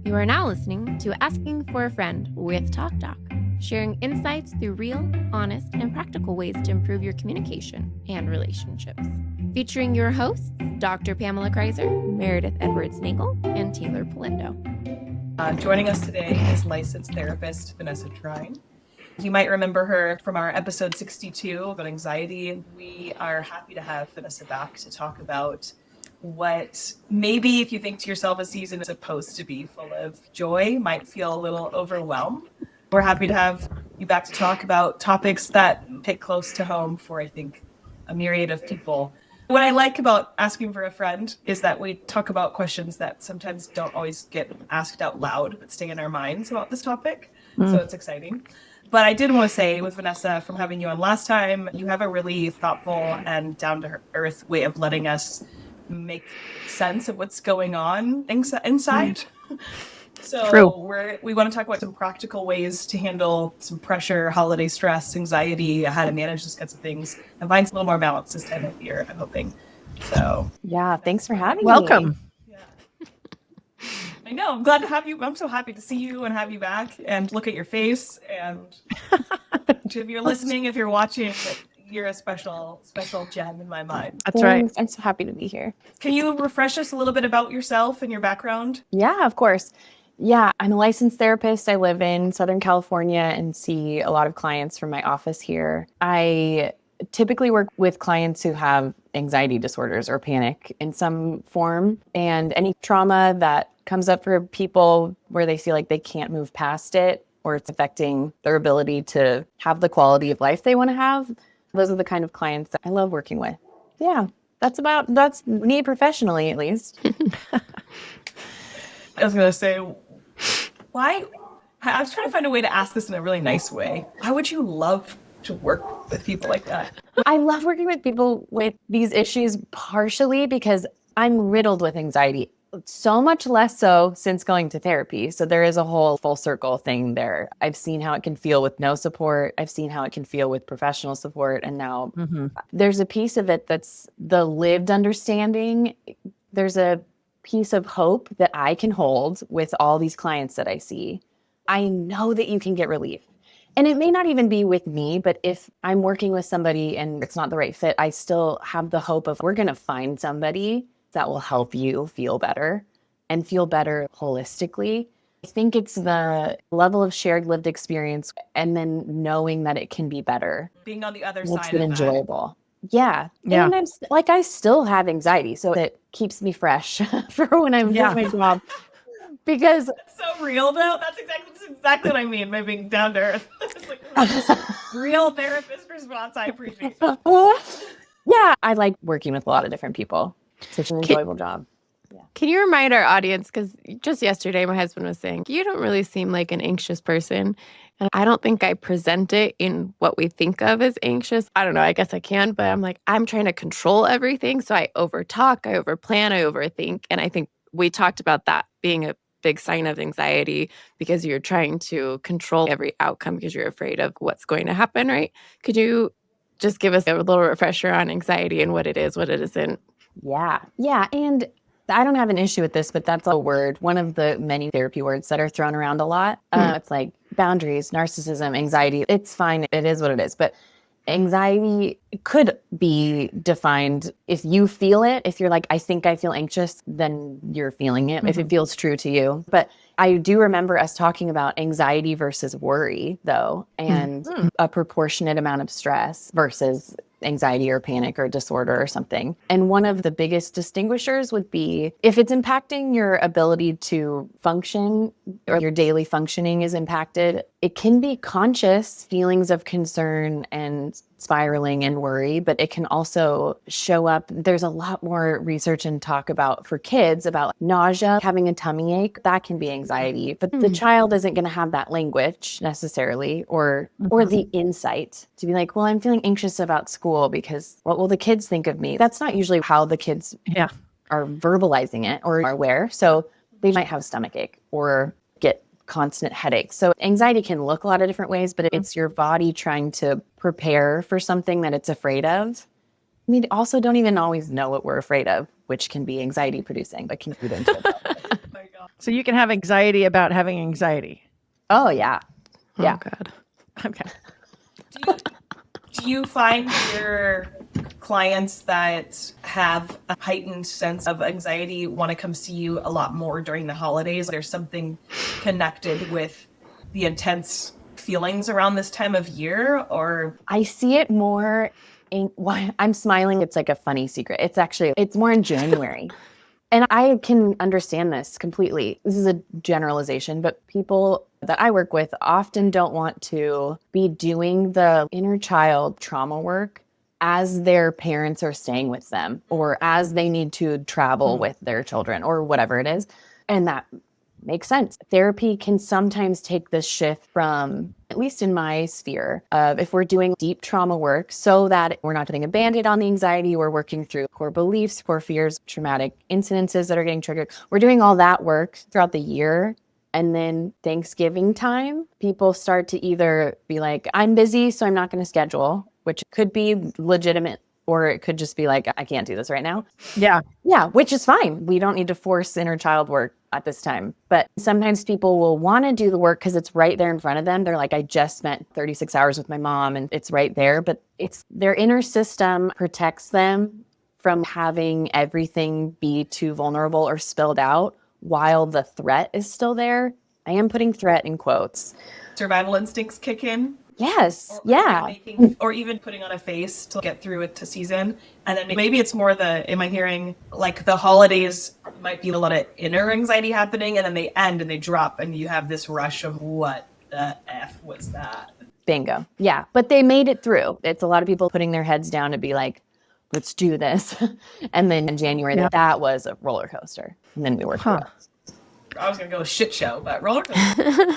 You are now listening to Asking for a Friend with TalkDoc, sharing insights through real, honest, and practical ways to improve your communication and relationships. Featuring your hosts, Dr. Pamela Kreiser, Meredith Edwards-Nagel, and Taylor Polindo. Joining us today is licensed therapist Vanessa Trine. You might remember her from our episode 62 about anxiety. We are happy to have Vanessa back to talk about what maybe, if you think to yourself, a season is supposed to be full of joy, might feel a little overwhelmed. We're happy to have you back to talk about topics that hit close to home for, I think, a myriad of people. What I like about Asking for a Friend is that we talk about questions that sometimes don't always get asked out loud, but stay in our minds about this topic. So it's exciting. But I did want to say, with Vanessa, from having you on last time, you have a really thoughtful and down-to-earth way of letting us make sense of what's going on inside. So we want to talk about some practical ways to handle some pressure, holiday stress, anxiety, how to manage those kinds of things, and find a little more balance this time of year, I'm hoping. So yeah, thanks for having me. Welcome. Yeah. I know. I'm glad to have you. I'm so happy to see you and have you back and look at your face. And if you're listening, if you're watching, you're a special gem in my mind. That's right. I'm so happy to be here. Can you refresh us a little bit about yourself and your background? Yeah, of course. Yeah, I'm a licensed therapist. I live in Southern California and see a lot of clients from my office here. I typically work with clients who have anxiety disorders or panic in some form, and any trauma that comes up for people where they feel like they can't move past it or it's affecting their ability to have the quality of life they want to have. Those are the kind of clients that I love working with. Yeah, that's me professionally, at least. I was going to say, why? I was trying to find a way to ask this in a really nice way. Why would you love to work with people like that? I love working with people with these issues partially because I'm riddled with anxiety. So much less so since going to therapy. So there is a whole full circle thing there. I've seen how it can feel with no support. I've seen how it can feel with professional support. And now there's a piece of it that's the lived understanding. There's a piece of hope that I can hold with all these clients that I see. I know that you can get relief. And it may not even be with me, but if I'm working with somebody and it's not the right fit, I still have the hope of we're going to find somebody that will help you feel better and feel better holistically. I think it's the level of shared lived experience and then knowing that it can be better. Being on the other Makes side it of enjoyable. Yeah. Yeah. And I still have anxiety, so it keeps me fresh for when I'm doing my job. Because That's so real, though. That's exactly what I mean by being down to earth. It's like real therapist response. I appreciate that. yeah, I like working with a lot of different people. Such an enjoyable job. Can you remind our audience, because just yesterday my husband was saying, you don't really seem like an anxious person. And I don't think I present it in what we think of as anxious. I don't know, I guess I can, but I'm like, I'm trying to control everything. So I overtalk, I overplan, I overthink. And I think we talked about that being a big sign of anxiety because you're trying to control every outcome because you're afraid of what's going to happen, right? Could you just give us a little refresher on anxiety and what it is, what it isn't? Yeah. And I don't have an issue with this, but that's a word, one of the many therapy words that are thrown around a lot. It's like boundaries, narcissism, anxiety. It's fine. It is what it is. But anxiety could be defined if you feel it. If you're like, I think I feel anxious, then you're feeling it, if it feels true to you. But I do remember us talking about anxiety versus worry, though, and a proportionate amount of stress versus anxiety or panic or disorder or something. And one of the biggest distinguishers would be if it's impacting your ability to function or your daily functioning is impacted, it can be conscious feelings of concern and spiraling and worry, but it can also show up. There's a lot more research and talk about for kids about nausea, having a tummy ache. That can be anxiety, but the child isn't going to have that language necessarily or the insight to be like, well, I'm feeling anxious about school because what will the kids think of me? That's not usually how the kids are verbalizing it or are aware. So they might have a stomach ache or get constant headaches. So anxiety can look a lot of different ways, but it's your body trying to prepare for something that it's afraid of. We also don't even always know what we're afraid of, which can be anxiety producing, but can feed into it. My God. So you can have anxiety about having anxiety. Oh, yeah. Yeah. Oh, God. Okay. Do you find your clients that have a heightened sense of anxiety want to come see you a lot more during the holidays? There's something connected with the intense feelings around this time of year, or I see it more in why I'm smiling. It's like a funny secret. It's more in January. And I can understand this completely. This is a generalization, but people that I work with often don't want to be doing the inner child trauma work as their parents are staying with them or as they need to travel with their children or whatever it is. And that makes sense. Therapy can sometimes take this shift from, at least in my sphere, of if we're doing deep trauma work so that we're not putting a Band-Aid on the anxiety, we're working through core beliefs, core fears, traumatic incidences that are getting triggered. We're doing all that work throughout the year. And then Thanksgiving time, people start to either be like, I'm busy, so I'm not going to schedule, which could be legitimate, or it could just be like, I can't do this right now. Yeah. Yeah, which is fine. We don't need to force inner child work at this time. But sometimes people will want to do the work because it's right there in front of them. They're like, I just spent 36 hours with my mom and it's right there. But it's their inner system protects them from having everything be too vulnerable or spilled out while the threat is still there. I am putting threat in quotes. survival instincts kick in? Yes. Or Yeah. or even putting on a face to get through it to season. And then maybe it's more am I hearing like the holidays might be a lot of inner anxiety happening and then they end and they drop and you have this rush of what the F was that? Bingo. Yeah. But they made it through. It's a lot of people putting their heads down to be like, let's do this. And then in January, that was a roller coaster. And then we worked through it. I was going to go shit show, but roller coaster.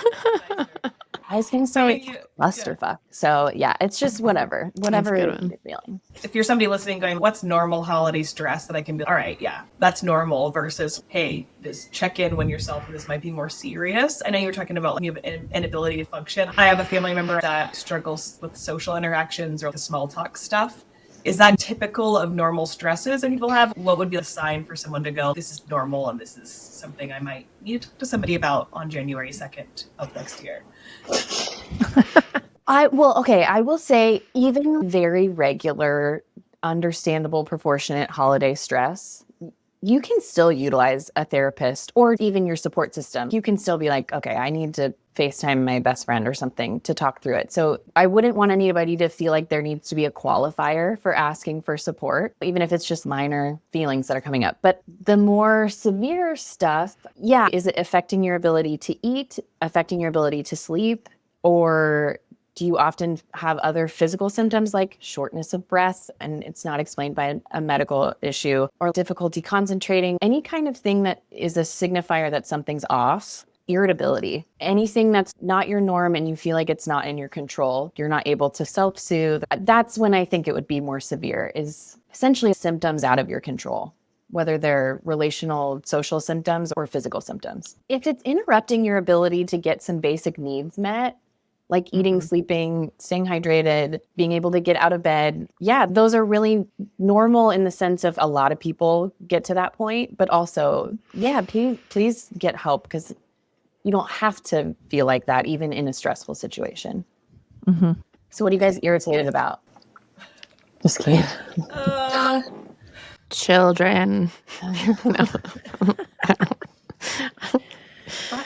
I was going to say clusterfuck. So yeah, it's just whatever you're feeling. If you're somebody listening going, what's normal holiday stress that I can be, all right, yeah, that's normal versus, hey, this check in when yourself and this might be more serious. I know you were talking about like, you have an inability to function. I have a family member that struggles with social interactions or the small talk stuff. Is that typical of normal stresses and people have? What would be a sign for someone to go, this is normal and this is something I might need to talk to somebody about on January 2nd of next year? I will say even very regular, understandable, proportionate holiday stress, you can still utilize a therapist or even your support system. You can still be like, okay, I need to FaceTime my best friend or something to talk through it. So I wouldn't want anybody to feel like there needs to be a qualifier for asking for support, even if it's just minor feelings that are coming up. But the more severe stuff, is it affecting your ability to eat, affecting your ability to sleep, or do you often have other physical symptoms like shortness of breath and it's not explained by a medical issue, or difficulty concentrating? Any kind of thing that is a signifier that something's off. Irritability, anything that's not your norm and you feel like it's not in your control, you're not able to self-soothe. That's when I think it would be more severe, is essentially symptoms out of your control, whether they're relational, social symptoms or physical symptoms. If it's interrupting your ability to get some basic needs met, like eating, sleeping, staying hydrated, being able to get out of bed. Yeah, those are really normal in the sense of a lot of people get to that point, but also, please get help because you don't have to feel like that even in a stressful situation. Mm-hmm. So what are you guys irritated about? Just kidding. Children.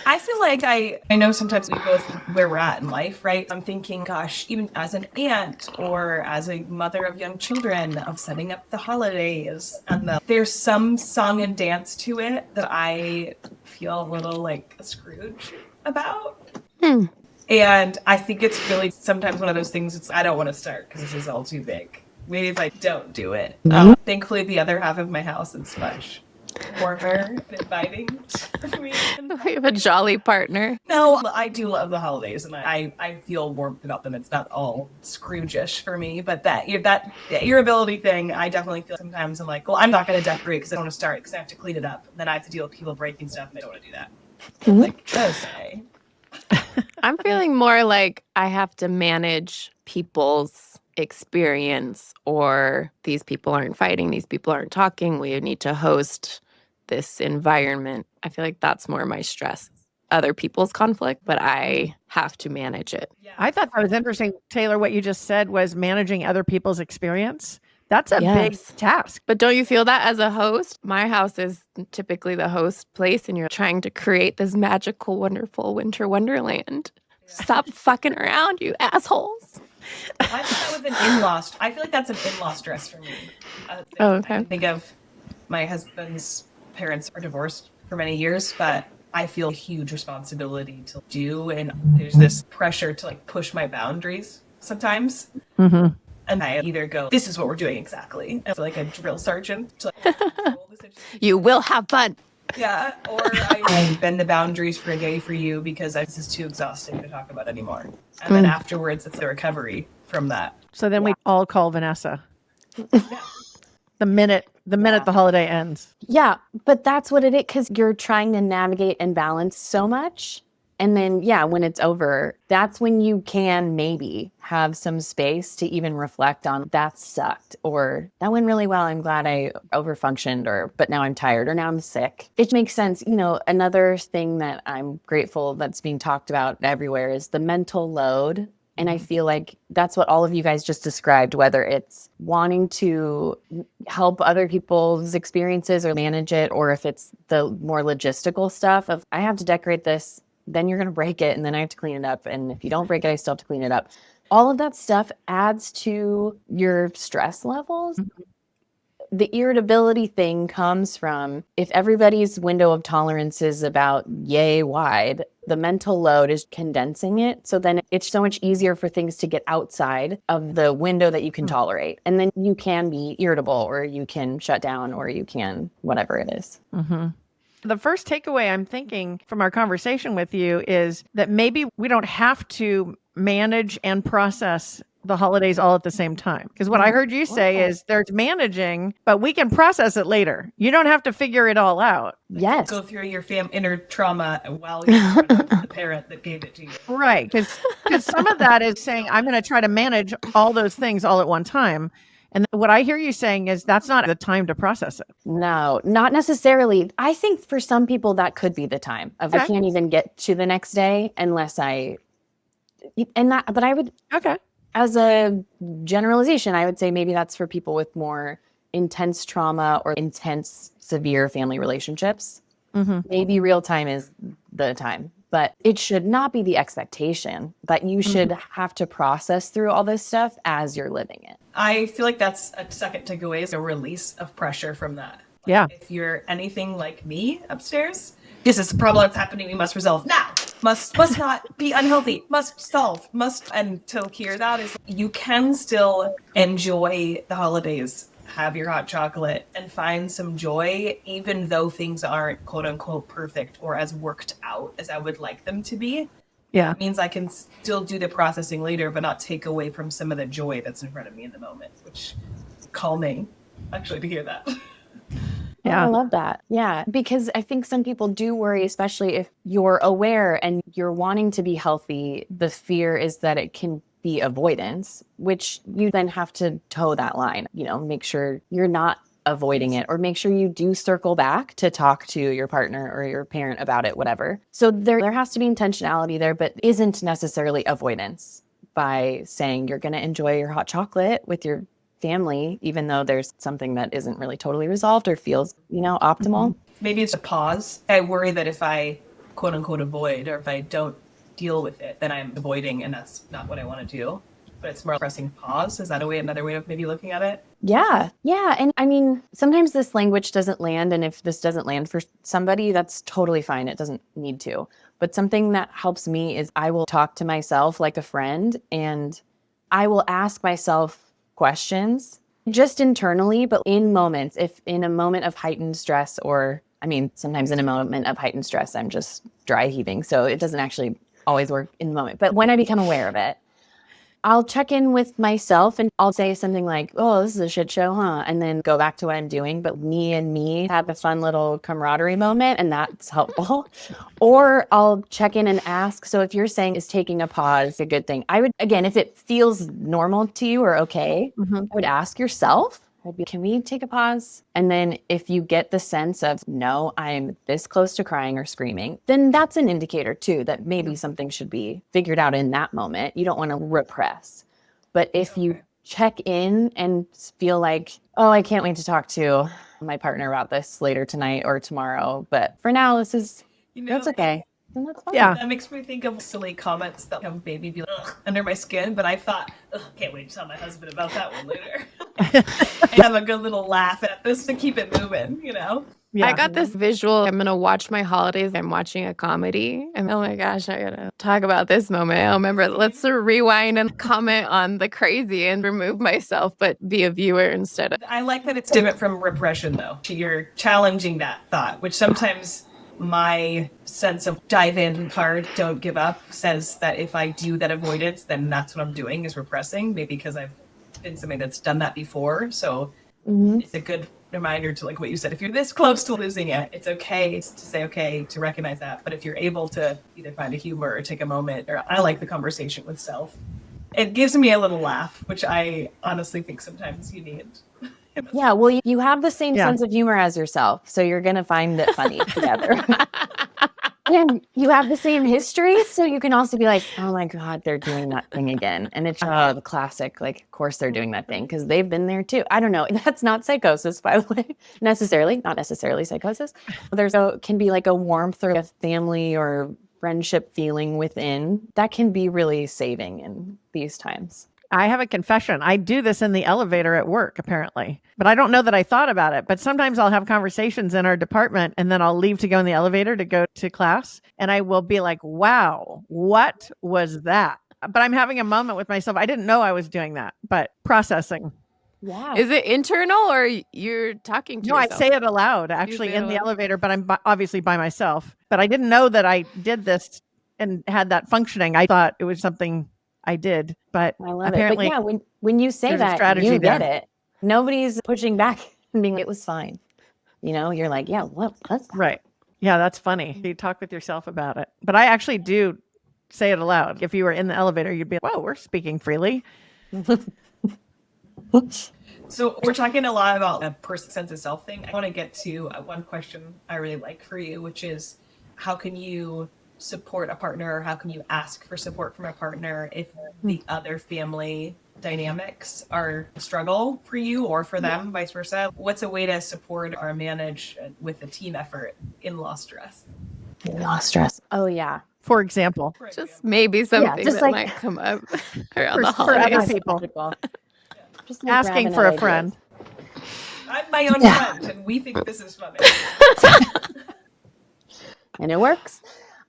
I feel like I know sometimes we go through where we're at in life, right? I'm thinking, gosh, even as an aunt or as a mother of young children, of setting up the holidays, and there's some song and dance to it that I feel a little like a Scrooge about. And I think it's really sometimes one of those things, I don't want to start because this is all too big. Maybe if I don't do it. Thankfully, the other half of my house is much warmer and inviting for me. We have a jolly partner. No, I do love the holidays, and I feel warmth about them. It's not all Scrooge-ish for me, but that irritability thing, I definitely feel sometimes I'm like, well, I'm not going to decorate because I don't want to start because I have to clean it up. Then I have to deal with people breaking stuff, and I don't want to do that. It's like, okay. I'm feeling more like I have to manage people's experience, or these people aren't fighting, these people aren't talking, we need to host this environment. I feel like that's more my stress. Other people's conflict, but I have to manage it. I thought that was interesting, Taylor. What you just said was managing other people's experience. That's a big Yes. task. But don't you feel that as a host? My house is typically the host place, and you're trying to create this magical, wonderful winter wonderland. Stop fucking around, you assholes. I thought that was an in-law. I feel like that's an in-law stress for me. Okay. I think of my husband's parents are divorced for many years, but I feel a huge responsibility to do, and there's this pressure to like push my boundaries sometimes. Mm-hmm. And I either go, this is what we're doing exactly, as like a drill sergeant to like control the situation. You will have fun. Yeah, or I bend the boundaries for a day for you because this is too exhausting to talk about anymore. And then afterwards, it's the recovery from that. So then we all call Vanessa. The minute the holiday ends. Yeah, but that's what it is, because you're trying to navigate and balance so much. And then, when it's over, that's when you can maybe have some space to even reflect on that sucked, or that went really well. I'm glad I overfunctioned, but now I'm tired, or now I'm sick. It makes sense. Another thing that I'm grateful that's being talked about everywhere is the mental load. And I feel like that's what all of you guys just described, whether it's wanting to help other people's experiences or manage it, or if it's the more logistical stuff of, I have to decorate this, then you're going to break it, and then I have to clean it up. And if you don't break it, I still have to clean it up. All of that stuff adds to your stress levels. The irritability thing comes from, if everybody's window of tolerance is about yay wide, the mental load is condensing it. So then it's so much easier for things to get outside of the window that you can tolerate. And then you can be irritable, or you can shut down, or you can whatever it is. Mm-hmm. The first takeaway I'm thinking from our conversation with you is that maybe we don't have to manage and process the holidays all at the same time. Because what I heard you say is there's managing, but we can process it later. You don't have to figure it all out. Yes. Go through your inner trauma while you're in front of the parent that gave it to you. Right. Because some of that is saying, I'm going to try to manage all those things all at one time. And what I hear you saying is that's not the time to process it. No, not necessarily. I think for some people that could be the time of I can't even get to the next day unless but I would, as a generalization, I would say maybe that's for people with more intense trauma or intense, severe family relationships. Mm-hmm. Maybe real time is the time. But it should not be the expectation that you should have to process through all this stuff as you're living it. I feel like that's a second takeaway, is a release of pressure from that. If you're anything like me upstairs, this is a problem that's happening, we must resolve now. Must not be unhealthy. Must solve. And to hear that is you can still enjoy the holidays, have your hot chocolate, and find some joy, even though things aren't quote unquote perfect or as worked out as I would like them to be. Yeah. It means I can still do the processing later, but not take away from some of the joy that's in front of me in the moment, which is calming, actually, to hear that. Yeah, I love that. Yeah, because I think some people do worry, especially if you're aware and you're wanting to be healthy. The fear is that it can be avoidance, which you then have to toe that line, make sure you're not avoiding it, or make sure you do circle back to talk to your partner or your parent about it, whatever. So there has to be intentionality there, but isn't necessarily avoidance by saying you're going to enjoy your hot chocolate with your family, even though there's something that isn't really totally resolved or feels, optimal. Maybe it's a pause. I worry that if I quote unquote avoid, or if I don't deal with it, then I'm avoiding, and that's not what I want to do. But it's more pressing pause. Is that another way of maybe looking at it? Yeah. Yeah. And I mean, sometimes this language doesn't land. And if this doesn't land for somebody, that's totally fine. It doesn't need to. But something that helps me is I will talk to myself like a friend, and I will ask myself questions just internally, but in moments, if in a moment of heightened stress, sometimes in a moment of heightened stress, I'm just dry heaving. So it doesn't actually always work in the moment. But when I become aware of it, I'll check in with myself and I'll say something like, oh, this is a shit show, huh? And then go back to what I'm doing. But me and me have a fun little camaraderie moment, and that's helpful. Or I'll check in and ask. So if you're saying is taking a pause a good thing, I would, again, if it feels normal to you or okay, I would ask yourself, I'd be, can we take a pause? And then if you get the sense of, no, I'm this close to crying or screaming, then that's an indicator too that maybe something should be figured out in that moment. You don't want to repress. But if you check in and feel like, oh, I can't wait to talk to my partner about this later tonight or tomorrow, but for now, this is, that's okay. And that's fine. Yeah. That makes me think of silly comments that have maybe be like, under my skin, but I thought, can't wait to tell my husband about that one later. I have a good little laugh at this to keep it moving, you know? Yeah. I got this visual. I'm going to watch my holidays. I'm watching a comedy. And oh my gosh, I got to talk about this moment. I remember, let's rewind and comment on the crazy and remove myself, but be a viewer instead of. I like that it's different from repression, though. You're challenging that thought, which sometimes my sense of dive in hard, don't give up says that if I do that avoidance, then that's what I'm doing is repressing, maybe because I've been somebody that's done that before. So it's a good reminder to, like what you said, if you're this close to losing it, it's okay to say okay, to recognize that. But if you're able to either find a humor or take a moment, or I like the conversation with self, it gives me a little laugh, which I honestly think sometimes you need. Yeah, well, you have the same sense of humor as yourself, so you're going to find it funny together. And you have the same history, so you can also be like, oh my God, they're doing that thing again. And it's the classic, like, of course they're doing that thing because they've been there too. I don't know. That's not psychosis, by the way, not necessarily psychosis. Can be like a warmth or a family or friendship feeling within that can be really saving in these times. I have a confession. I do this in the elevator at work, apparently, but I don't know that I thought about it. But sometimes I'll have conversations in our department and then I'll leave to go in the elevator to go to class. And I will be like, wow, what was that? But I'm having a moment with myself. I didn't know I was doing that, but processing. Yeah. Is it internal or you're talking to yourself? I say it aloud, actually, in the elevator, but I'm obviously by myself. But I didn't know that I did this and had that functioning. I thought it was something I did, but I love apparently, it. But yeah, when you say that, you get it. Nobody's pushing back and being, it was fine. You know, you're like, yeah, what's that? Right. Yeah, that's funny. You talk with yourself about it. But I actually do say it aloud. If you were in the elevator, you'd be like, whoa, we're speaking freely. So we're talking a lot about a person sense of self thing. I want to get to one question I really like for you, which is how can you support a partner, or how can you ask for support from a partner if the other family dynamics are a struggle for you or for them, vice versa? What's a way to support or manage with a team effort in-law stress? In-law stress. Oh, yeah. For example. Just maybe something just that like, might come up around the for other holidays. people. Just like Asking for a friend. I'm my own friend, and we think this is funny. And it works.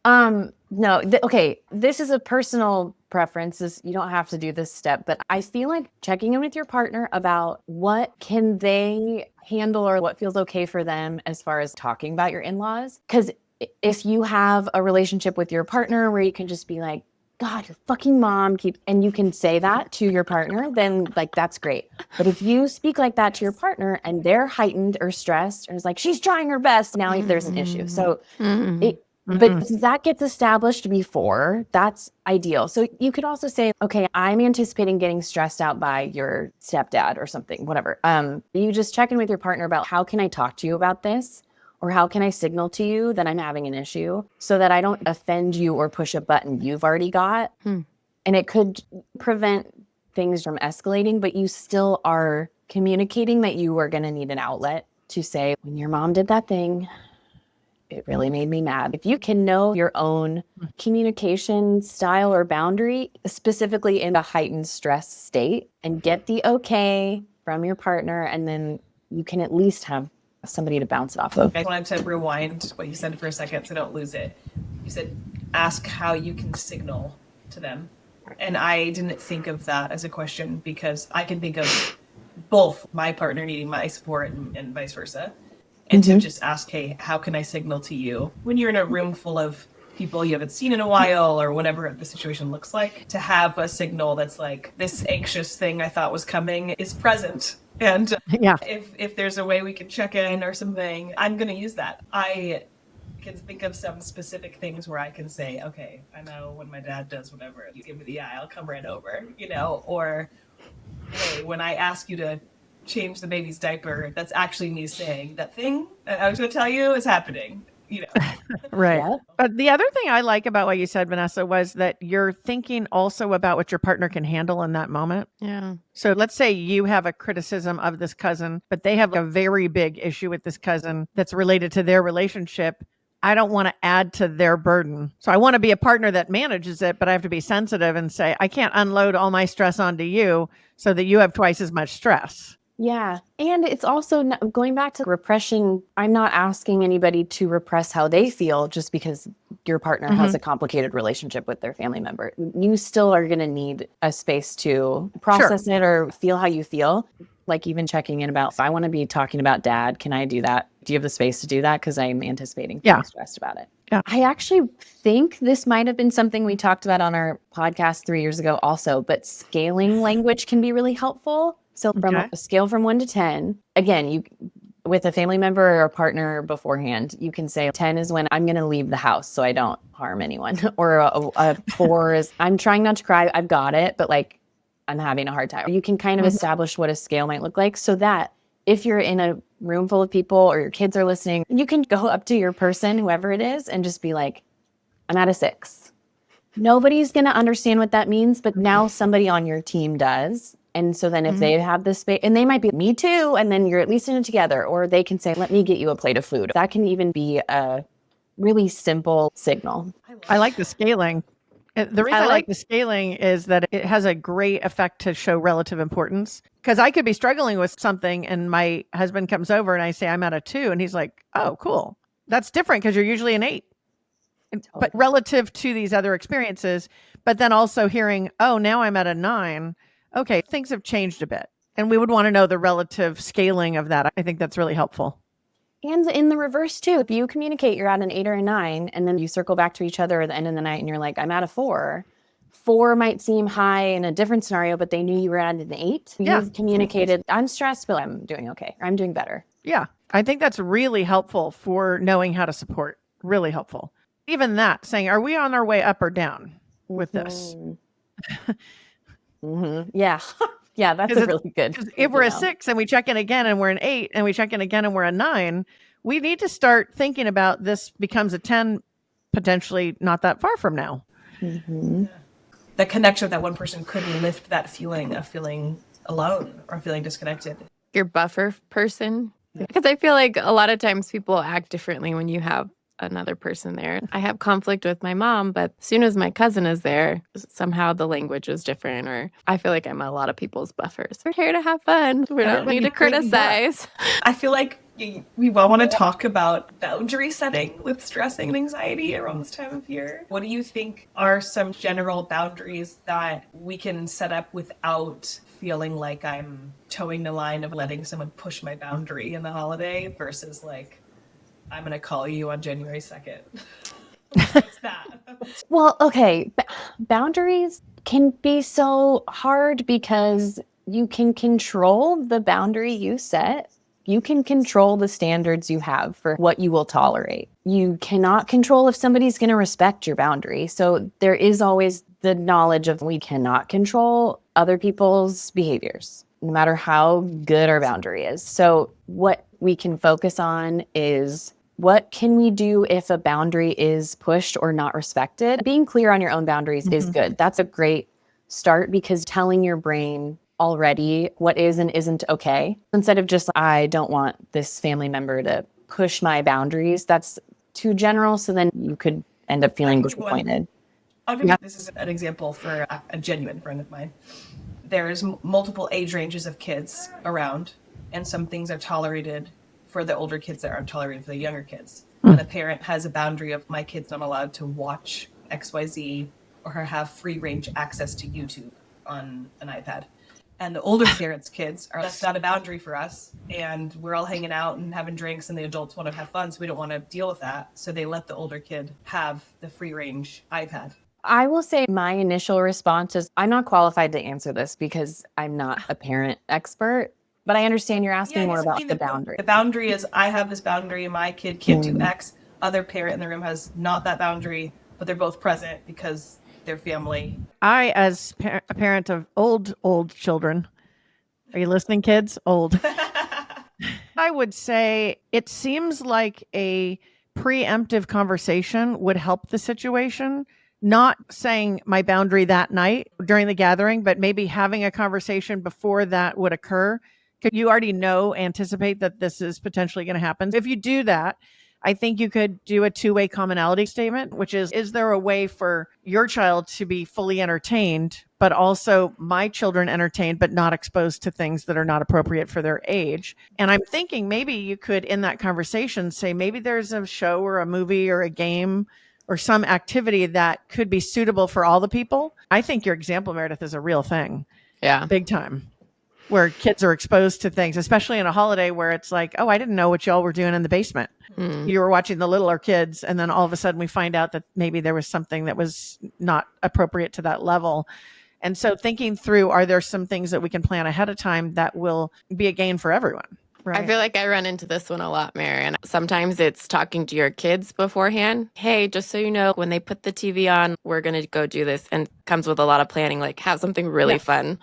No, okay, this is a personal preference. You don't have to do this step, but I feel like checking in with your partner about what can they handle or what feels okay for them as far as talking about your in-laws. Because if you have a relationship with your partner where you can just be like, God, your fucking mom and you can say that to your partner, then like, that's great. But if you speak like that to your partner and they're heightened or stressed or is like, she's trying her best, now there's an issue. So but that gets established before, that's ideal. So you could also say, okay, I'm anticipating getting stressed out by your stepdad or something, whatever. You just check in with your partner about how can I talk to you about this? Or how can I signal to you that I'm having an issue so that I don't offend you or push a button you've already got? And it could prevent things from escalating, but you still are communicating that you are going to need an outlet to say, when your mom did that thing, it really made me mad. If you can know your own communication style or boundary, specifically in a heightened stress state, and get the okay from your partner, and then you can at least have somebody to bounce it off of. I wanted to rewind what you said for a second so I don't lose it. You said, ask how you can signal to them. And I didn't think of that as a question because I can think of both my partner needing my support and vice versa. And to just ask, hey, how can I signal to you when you're in a room full of people you haven't seen in a while or whatever the situation looks like, to have a signal that's like, this anxious thing I thought was coming is present. And if there's a way we can check in or something, I'm going to use that. I can think of some specific things where I can say, okay, I know when my dad does whatever, you give me the eye, I'll come right over, you know, or hey, when I ask you to change the baby's diaper, that's actually me saying that thing that I was going to tell you is happening, you know. Right. Yeah. But the other thing I like about what you said, Vanessa, was that you're thinking also about what your partner can handle in that moment. Yeah. So let's say you have a criticism of this cousin, but they have a very big issue with this cousin that's related to their relationship. I don't want to add to their burden. So I want to be a partner that manages it, but I have to be sensitive and say, I can't unload all my stress onto you so that you have twice as much stress. Yeah. And it's also going back to repression. I'm not asking anybody to repress how they feel just because your partner has a complicated relationship with their family member. You still are going to need a space to process it or feel how you feel. Like even checking in about, if I want to be talking about dad, can I do that? Do you have the space to do that? Because I'm anticipating being stressed about it. Yeah. I actually think this might have been something we talked about on our podcast 3 years ago also, but scaling language can be really helpful. So from a scale from 1 to 10, again, you with a family member or a partner beforehand, you can say 10 is when I'm going to leave the house so I don't harm anyone. Or a 4 is I'm trying not to cry. I've got it, but like I'm having a hard time. You can kind of establish what a scale might look like so that if you're in a room full of people or your kids are listening, you can go up to your person, whoever it is, and just be like, I'm at a 6. Nobody's going to understand what that means, but now somebody on your team does. And so then if they have this space, and they might be, me too, and then you're at least in it together, or they can say, let me get you a plate of food. That can even be a really simple signal. I like the scaling. The reason I like the scaling is that it has a great effect to show relative importance. Because I could be struggling with something and my husband comes over and I say, I'm at a 2. And he's like, oh, cool. That's different because you're usually an 8. But relative to these other experiences, but then also hearing, oh, now I'm at a 9. Okay, things have changed a bit. And we would want to know the relative scaling of that. I think that's really helpful. And in the reverse too, if you communicate you're at an 8 or a 9, and then you circle back to each other at the end of the night and you're like, I'm at a 4. 4 might seem high in a different scenario, but they knew you were at an 8. You've communicated, I'm stressed, but I'm doing okay. Or I'm doing better. Yeah, I think that's really helpful for knowing how to support. Really helpful. Even that, saying, are we on our way up or down with this? Yeah. Yeah, that's a really good. If we're a 6 and we check in again and we're an 8 and we check in again and we're a 9, we need to start thinking about this becomes a 10 potentially not that far from now. The connection with that one person could lift that feeling of feeling alone or feeling disconnected. Your buffer person. Because I feel like a lot of times people act differently when you have another person there. I have conflict with my mom, but as soon as my cousin is there, somehow the language is different, or I feel like I'm a lot of people's buffers. We're here to have fun. We don't need to criticize. I feel like we all want to talk about boundary setting with stressing and anxiety around this time of year. What do you think are some general boundaries that we can set up without feeling like I'm towing the line of letting someone push my boundary in the holiday versus like, I'm going to call you on January 2nd. What's that? Well, okay. Boundaries can be so hard because you can control the boundary you set. You can control the standards you have for what you will tolerate. You cannot control if somebody's going to respect your boundary. So there is always the knowledge of we cannot control other people's behaviors, no matter how good our boundary is. So what we can focus on is what can we do if a boundary is pushed or not respected? Being clear on your own boundaries is good. That's a great start because telling your brain already what is and isn't okay, instead of just, I don't want this family member to push my boundaries, that's too general. So then you could end up feeling disappointed. This is an example for a genuine friend of mine. There's multiple age ranges of kids around, and some things are tolerated for the older kids that aren't tolerated for the younger kids. And a parent has a boundary of my kid's not allowed to watch XYZ or have free range access to YouTube on an iPad. And the older parents' kids are, that's not a boundary for us. And we're all hanging out and having drinks and the adults want to have fun. So we don't want to deal with that. So they let the older kid have the free range iPad. I will say my initial response is I'm not qualified to answer this because I'm not a parent expert. But I understand you're asking more about the boundary. The boundary is I have this boundary and my kid can't do X. Other parent in the room has not that boundary, but they're both present because they're family. I, as a parent of old children, Are you listening, kids? Old. I would say it seems like a preemptive conversation would help the situation. Not saying my boundary that night during the gathering, but maybe having a conversation before that would occur. You already anticipate that this is potentially going to happen. If you do that, I think you could do a two-way commonality statement, which is there a way for your child to be fully entertained, but also my children entertained, but not exposed to things that are not appropriate for their age? And I'm thinking maybe you could, in that conversation, say maybe there's a show or a movie or a game or some activity that could be suitable for all the people. I think your example, Meredith, is a real thing. Yeah. Big time. Where kids are exposed to things, especially in a holiday where it's like, oh, I didn't know what y'all were doing in the basement. You were watching the littler kids, and then all of a sudden we find out that maybe there was something that was not appropriate to that level. And so thinking through, are there some things that we can plan ahead of time that will be a gain for everyone? Right. I feel like I run into this one a lot, Mary. And sometimes it's talking to your kids beforehand. Hey, just so you know, when they put the TV on, we're going to go do this. And comes with a lot of planning, like have something really fun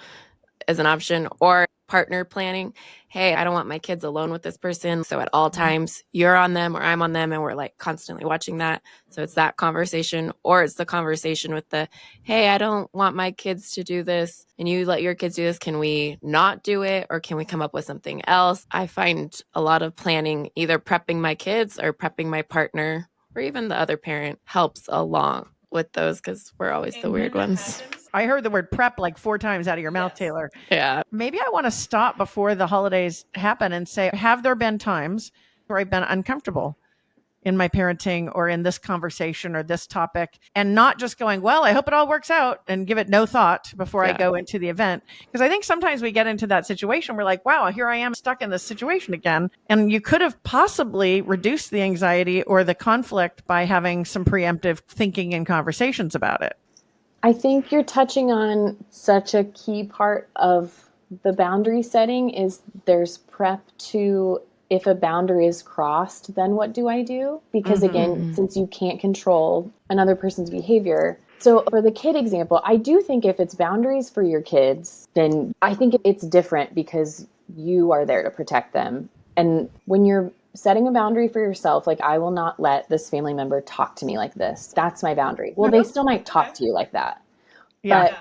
as an option, or partner planning. Hey, I don't want my kids alone with this person. So at all times you're on them or I'm on them, and we're like constantly watching that. So it's that conversation, or it's the conversation with the, hey, I don't want my kids to do this and you let your kids do this. Can we not do it? Or can we come up with something else? I find a lot of planning, either prepping my kids or prepping my partner or even the other parent, helps along with those, because we're always the weird ones. I heard the word prep like 4 times out of your mouth, Taylor. Yeah. Maybe I want to stop before the holidays happen and say, have there been times where I've been uncomfortable in my parenting or in this conversation or this topic, and not just going, well, I hope it all works out, and give it no thought before I go into the event? Because I think sometimes we get into that situation. We're like, wow, here I am stuck in this situation again. And you could have possibly reduced the anxiety or the conflict by having some preemptive thinking and conversations about it. I think you're touching on such a key part of the boundary setting is there's prep to, if a boundary is crossed, then what do I do? Because again, since you can't control another person's behavior. So for the kid example, I do think if it's boundaries for your kids, then I think it's different because you are there to protect them. And when you're setting a boundary for yourself, like, I will not let this family member talk to me like this. That's my boundary. Well, they still might talk to you like that. But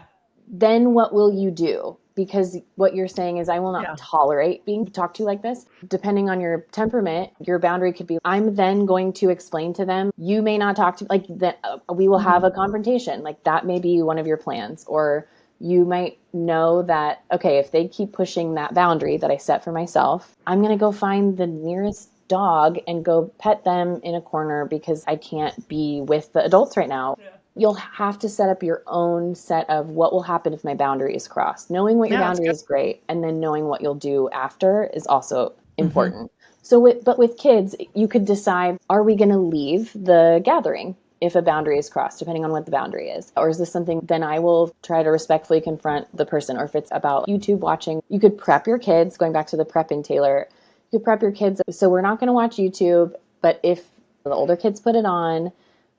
then what will you do? Because what you're saying is, I will not tolerate being talked to like this. Depending on your temperament, your boundary could be, I'm then going to explain to them, you may not talk to, like, that we will have a confrontation. Like, that may be one of your plans. Or you might know that, okay, if they keep pushing that boundary that I set for myself, I'm going to go find the nearest dog and go pet them in a corner because I can't be with the adults right now. You'll have to set up your own set of what will happen if my boundary is crossed. Knowing what your boundary is great, and then knowing what you'll do after is also important. So with kids, you could decide, are we going to leave the gathering if a boundary is crossed, depending on what the boundary is? Or is this something, then I will try to respectfully confront the person? Or if it's about YouTube watching, you could prep your kids, going back to the prepping, Taylor, you could prep your kids. So we're not going to watch YouTube, but if the older kids put it on,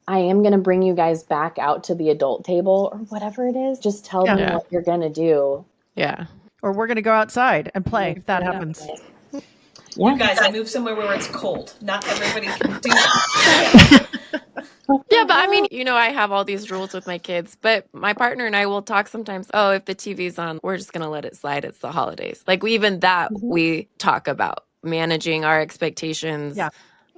I am going to bring you guys back out to the adult table or whatever it is. Just tell them what you're going to do. Yeah. Or we're going to go outside and play if that happens. You guys, I move somewhere where it's cold. Not everybody can do that. Yeah, but I mean, I have all these rules with my kids, but my partner and I will talk sometimes, oh, if the TV's on, we're just going to let it slide. It's the holidays. Like, we talk about managing our expectations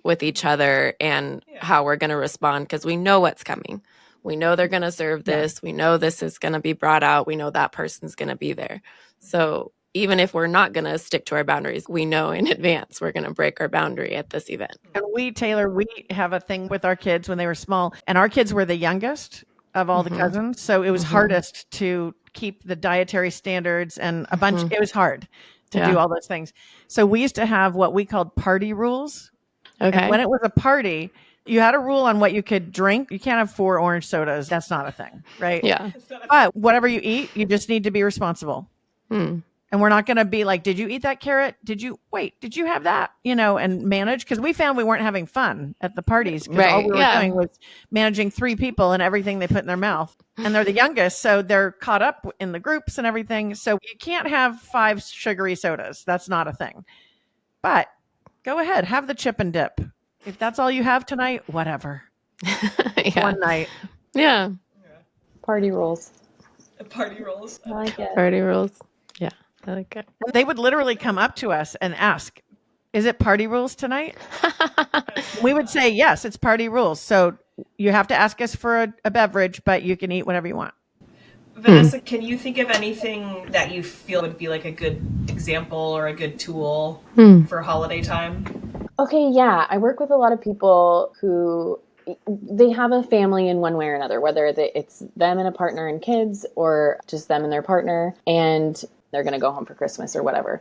with each other and how we're going to respond, because we know what's coming. We know they're going to serve this. We know this is going to be brought out. We know that person's going to be there. So even if we're not going to stick to our boundaries, we know in advance we're going to break our boundary at this event. And Taylor, we have a thing with our kids when they were small, and our kids were the youngest of all the cousins. So it was hardest to keep the dietary standards and a bunch. It was hard to do all those things. So we used to have what we called party rules. Okay. And when it was a party, you had a rule on what you could drink. You can't have 4 orange sodas. That's not a thing, right? Yeah. But whatever you eat, you just need to be responsible. And we're not going to be like, did you eat that carrot? Did you have that? And manage. Because we found we weren't having fun at the parties because all Right. we were Yeah. doing was managing 3 people and everything they put in their mouth. And they're the youngest, so they're caught up in the groups and everything. So you can't have 5 sugary sodas. That's not a thing. But go ahead, have the chip and dip. If that's all you have tonight, whatever. Yeah. One night. Yeah. Party rules. Party rules. I like it. Party rules. Yeah. I like it. They would literally come up to us and ask, is it party rules tonight? We would say, yes, it's party rules. So you have to ask us for a beverage, but you can eat whatever you want. Vanessa, can you think of anything that you feel would be like a good example or a good tool for holiday time? Okay, yeah. I work with a lot of people who they have a family in one way or another, whether it's them and a partner and kids or just them and their partner, and they're going to go home for Christmas or whatever.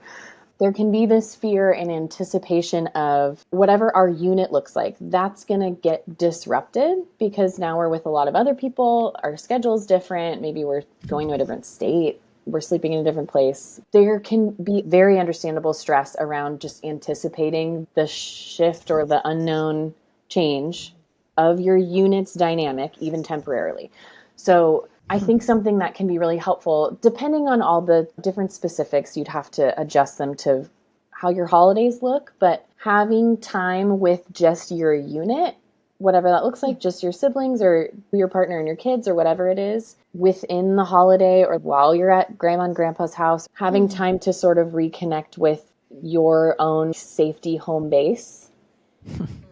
There can be this fear and anticipation of whatever our unit looks like, that's going to get disrupted because now we're with a lot of other people. Our schedule's different. Maybe we're going to a different state. We're sleeping in a different place. There can be very understandable stress around just anticipating the shift or the unknown change of your unit's dynamic, even temporarily. So I think something that can be really helpful, depending on all the different specifics, you'd have to adjust them to how your holidays look, but having time with just your unit, whatever that looks like, just your siblings or your partner and your kids or whatever it is, within the holiday or while you're at grandma and grandpa's house, having time to sort of reconnect with your own safety home base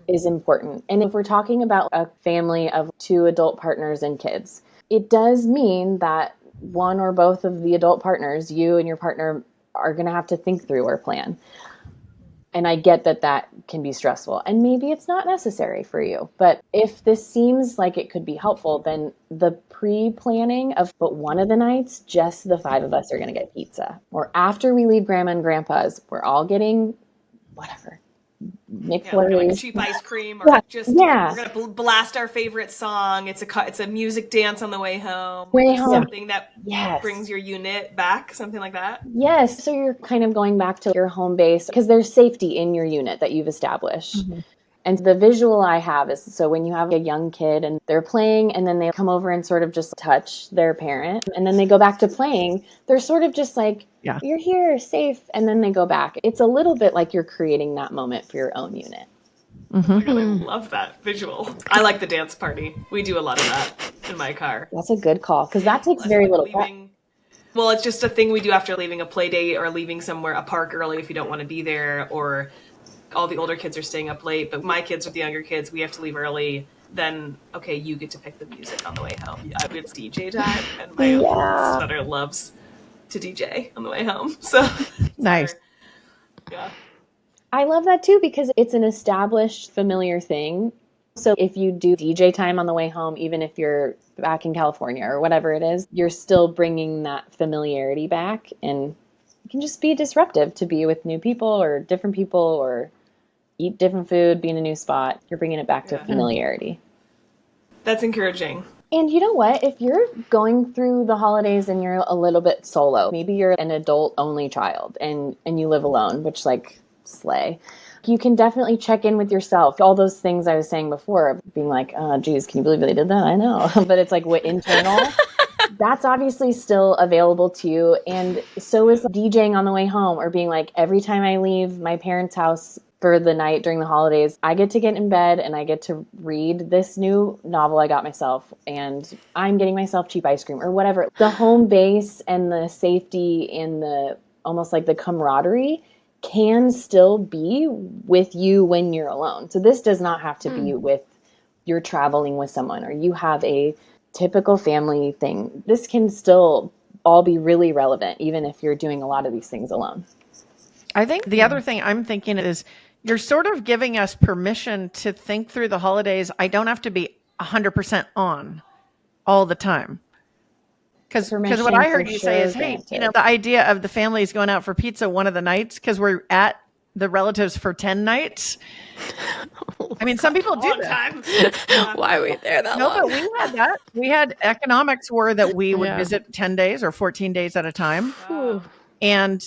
is important. And if we're talking about a family of 2 adult partners and kids, it does mean that one or both of the adult partners, you and your partner, are going to have to think through or plan. And I get that that can be stressful. And maybe it's not necessary for you. But if this seems like it could be helpful, then the pre-planning of, but one of the nights, just the 5 of us are going to get pizza. Or after we leave grandma and grandpa's, we're all getting whatever. Like cheap ice cream, or we're gonna blast our favorite song. It's a music dance on the way home. Something that brings your unit back, something like that. Yes, so you're kind of going back to your home base because there's safety in your unit that you've established. And the visual I have is, so when you have a young kid and they're playing and then they come over and sort of just touch their parent and then they go back to playing, they're sort of just like, you're here, safe. And then they go back. It's a little bit like you're creating that moment for your own unit. Oh my God, I love that visual. I like the dance party. We do a lot of that in my car. That's a good call because that takes very little time. Well, it's just a thing we do after leaving a play date or leaving somewhere, a park early if you don't want to be there, or all the older kids are staying up late, but my kids with the younger kids, we have to leave early. Then, okay, you get to pick the music on the way home. It's DJ time, and my daughter loves to DJ on the way home. So nice. Yeah. I love that too because it's an established, familiar thing. So if you do DJ time on the way home, even if you're back in California or whatever it is, you're still bringing that familiarity back, and it can just be disruptive to be with new people or different people or eat different food, be in a new spot. You're bringing it back to familiarity. That's encouraging. And you know what? If you're going through the holidays and you're a little bit solo, maybe you're an adult only child and you live alone, which slay. You can definitely check in with yourself. All those things I was saying before, being like, oh, geez, can you believe they did that? I know. But it's like what internal, that's obviously still available to you. And so is DJing on the way home, or being like, every time I leave my parents' house for the night during the holidays, I get to get in bed and I get to read this new novel I got myself, and I'm getting myself cheap ice cream or whatever. The home base and the safety and the almost like the camaraderie can still be with you when you're alone. So this does not have to be with you're traveling with someone or you have a typical family thing. This can still all be really relevant, even if you're doing a lot of these things alone. I think the other thing I'm thinking is you're sort of giving us permission to think through the holidays. I don't have to be 100% on all the time. Because what I heard you say is, hey, the idea of the families going out for pizza one of the nights because we're at the relatives for 10 nights. I mean, some people do that. Why are we there that long? No, but we had that. We had economics were that we would visit 10 days or 14 days at a time. Wow. And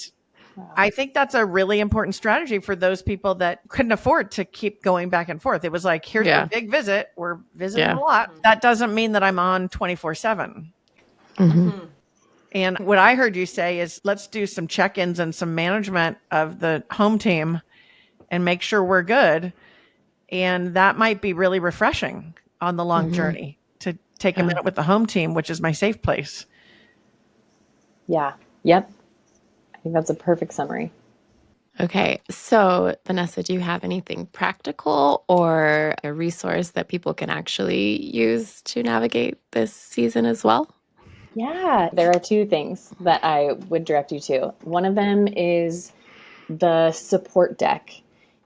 I think that's a really important strategy for those people that couldn't afford to keep going back and forth. It was like, here's Yeah. a big visit. We're visiting Yeah. a lot. That doesn't mean that I'm on 24/7. Mhm. And what I heard you say is let's do some check-ins and some management of the home team and make sure we're good. And that might be really refreshing on the long journey to take a minute with the home team, which is my safe place. Yeah. Yep. I think that's a perfect summary. Okay. So, Vanessa, do you have anything practical or a resource that people can actually use to navigate this season as well? Yeah, there are two things that I would direct you to. One of them is the support deck.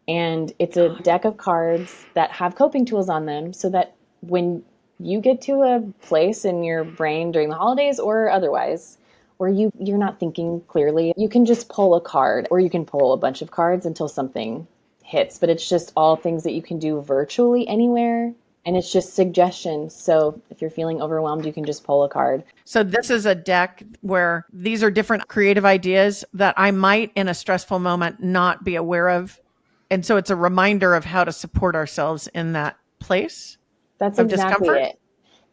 And it's a deck of cards that have coping tools on them so that when you get to a place in your brain during the holidays or otherwise, where you're not thinking clearly, you can just pull a card or you can pull a bunch of cards until something hits. But it's just all things that you can do virtually anywhere. And it's just suggestions. So if you're feeling overwhelmed, you can just pull a card. So this is a deck where these are different creative ideas that I might in a stressful moment not be aware of. And so it's a reminder of how to support ourselves in that place That's of exactly discomfort. it.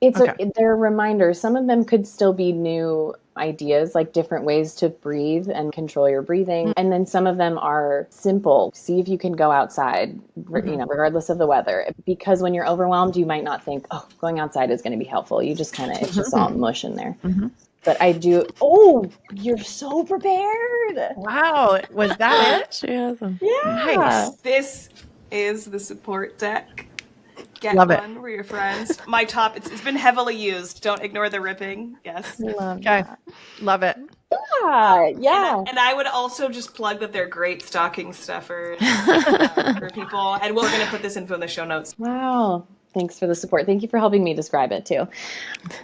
It's Okay. they're reminders. Some of them could still be new ideas, like different ways to breathe and control your breathing. And then some of them are simple. See if you can go outside, regardless of the weather. Because when you're overwhelmed, you might not think, oh, going outside is going to be helpful. You just kind of, it's just all mush in there. But I do, oh, you're so prepared. Wow. Was that it? She has them. Yeah. Nice. This is the support deck. Get Love it. one. We're your friends. My top, it's been heavily used. Don't ignore the ripping. Yes. Love Okay. that. Love it. Yeah. And I would also just plug that they're great stocking stuffers for people. And we're going to put this info in the show notes. Wow. Thanks for the support. Thank you for helping me describe it too.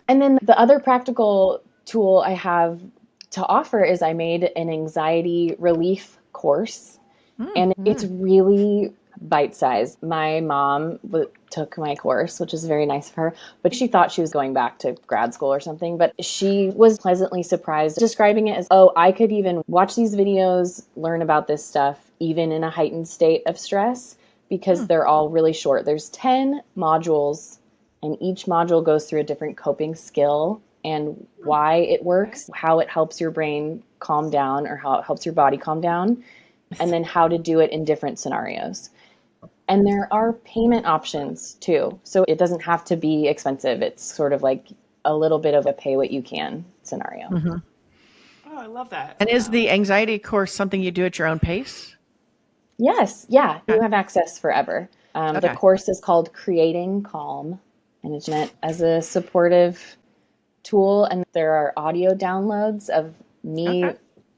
And then the other practical tool I have to offer is I made an anxiety relief course. And it's really bite-sized. My mom took my course, which is very nice of her, but she thought she was going back to grad school or something. But she was pleasantly surprised, describing it as, oh, I could even watch these videos, learn about this stuff, even in a heightened state of stress, because they're all really short. There's 10 modules, and each module goes through a different coping skill and why it works, how it helps your brain calm down or how it helps your body calm down, and then how to do it in different scenarios. And there are payment options too. So it doesn't have to be expensive. It's sort of like a little bit of a pay what you can scenario. Oh, I love that. And is the anxiety course something you do at your own pace? Yes. Yeah. You have access forever. The Okay. course is called Creating Calm, and it's meant as a supportive tool. And there are audio downloads of me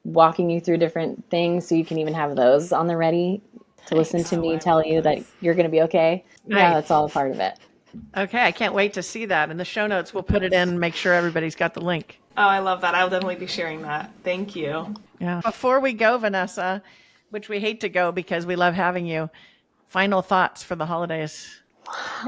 walking you through different things. So you can even have those on the ready to listen to me tell you that you're going to be okay. Yeah, Nice. that's all a part of it. Okay. I can't wait to see that. In the show notes, we'll put it in, make sure everybody's got the link. Oh, I love that. I'll definitely be sharing that. Thank you. Yeah. Before we go, Vanessa, which we hate to go because we love having you, final thoughts for the holidays.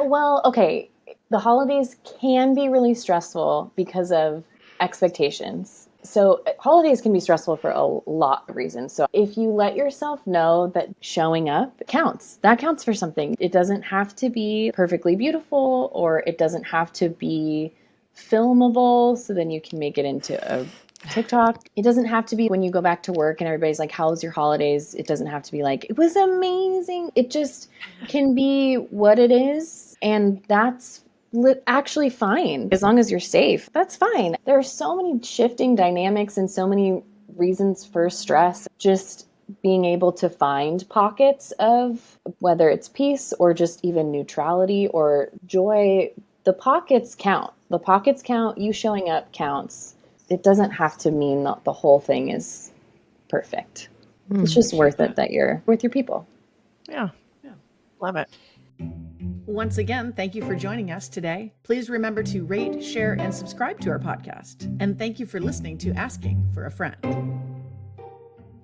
Well, okay. The holidays can be really stressful because of expectations. So holidays can be stressful for a lot of reasons. So if you let yourself know that showing up counts, that counts for something. It doesn't have to be perfectly beautiful, or it doesn't have to be filmable so then you can make it into a TikTok. It doesn't have to be when you go back to work and everybody's like, how was your holidays? It doesn't have to be like, it was amazing. It just can be what it is. And that's actually fine as long as you're safe. That's fine. There are so many shifting dynamics and so many reasons for stress. Just being able to find pockets of whether it's peace or just even neutrality or joy, the pockets count. The pockets count. You showing up counts. It doesn't have to mean that the whole thing is perfect. It's just worth it that you're with your people. Yeah. Love it. Once again, thank you for joining us today. Please remember to rate, share, and subscribe to our podcast. And thank you for listening to Asking for a Friend.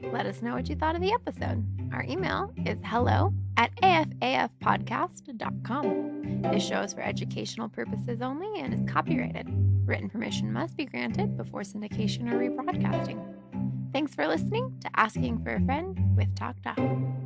Let us know what you thought of the episode. Our email is hello@afafpodcast.com. This show is for educational purposes only and is copyrighted. Written permission must be granted before syndication or rebroadcasting. Thanks for listening to Asking for a Friend with TalkDoc.